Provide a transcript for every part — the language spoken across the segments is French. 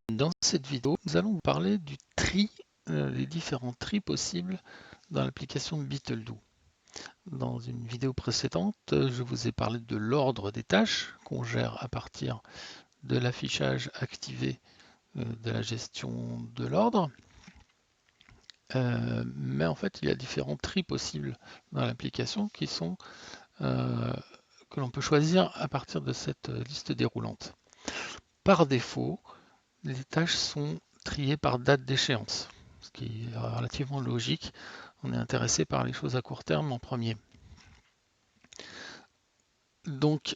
Dans cette vidéo, nous allons vous parler du tri, des différents tris possibles dans l'application BeetleDo. Dans une vidéo précédente, je vous ai parlé de l'ordre des tâches qu'on gère à partir de l'affichage activé de la gestion de l'ordre. Mais en fait, il y a différents tris possibles dans l'application qui sont que l'on peut choisir à partir de cette liste déroulante. Par défaut, les tâches sont triées par date d'échéance, ce qui est relativement logique. On est intéressé par les choses à court terme en premier. Donc,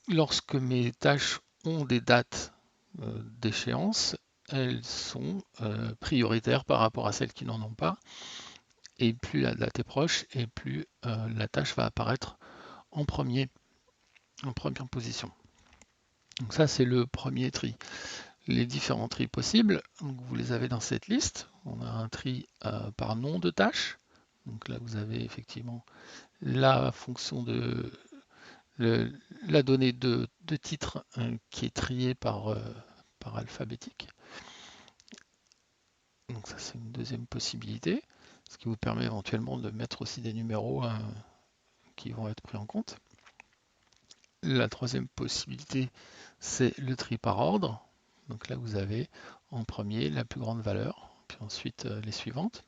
lorsque mes tâches ont des dates d'échéance, elles sont prioritaires par rapport à celles qui n'en ont pas. Et plus la date est proche, et plus la tâche va apparaître en premier, en première position. Donc ça, c'est le premier tri. Les différents tris possibles, donc vous les avez dans cette liste. On a un tri par nom de tâche. Donc là, vous avez effectivement la fonction de la donnée de titre qui est triée par alphabétique. Donc ça, c'est une deuxième possibilité, ce qui vous permet éventuellement de mettre aussi des numéros qui vont être pris en compte. La troisième possibilité, c'est le tri par ordre. Donc là, vous avez en premier la plus grande valeur, puis ensuite les suivantes.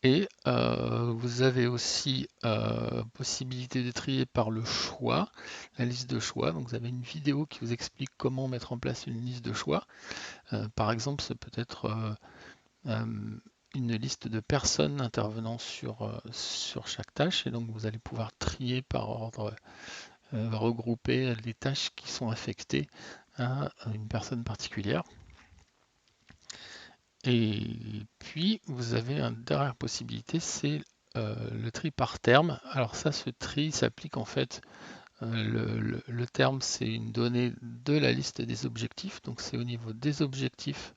Et vous avez aussi possibilité de trier par le choix, la liste de choix. Donc vous avez une vidéo qui vous explique comment mettre en place une liste de choix. Par exemple, c'est peut-être une liste de personnes intervenant sur chaque tâche. Et donc vous allez pouvoir trier par ordre, regrouper les tâches qui sont affectées à une personne particulière. Et puis, vous avez une dernière possibilité, c'est le tri par terme. Alors ça, ce tri s'applique en fait, le terme, c'est une donnée de la liste des objectifs. Donc c'est au niveau des objectifs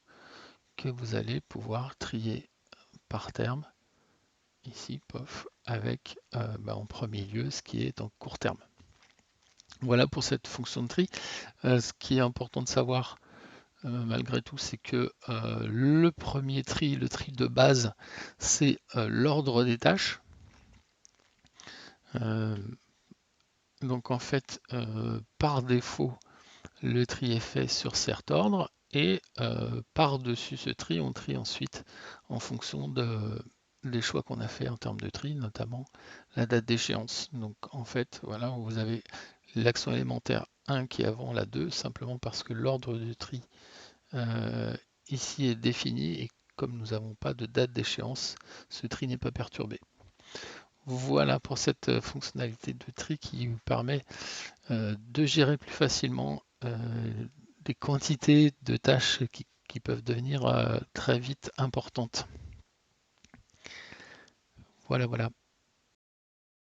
que vous allez pouvoir trier par terme. Ici, pof, avec en premier lieu ce qui est en court terme. Voilà pour cette fonction de tri. Ce qui est important de savoir, malgré tout, c'est que le premier tri, le tri de base, c'est l'ordre des tâches. Donc en fait, par défaut, le tri est fait sur cet ordre et par-dessus ce tri, on trie ensuite en fonction des choix qu'on a fait en termes de tri, notamment la date d'échéance. Donc en fait, voilà, vous avez l'action élémentaire 1 qui est avant la 2, simplement parce que l'ordre de tri ici est défini et comme nous n'avons pas de date d'échéance, ce tri n'est pas perturbé. Voilà pour cette fonctionnalité de tri qui vous permet de gérer plus facilement des quantités de tâches qui peuvent devenir très vite importantes. Voilà, voilà.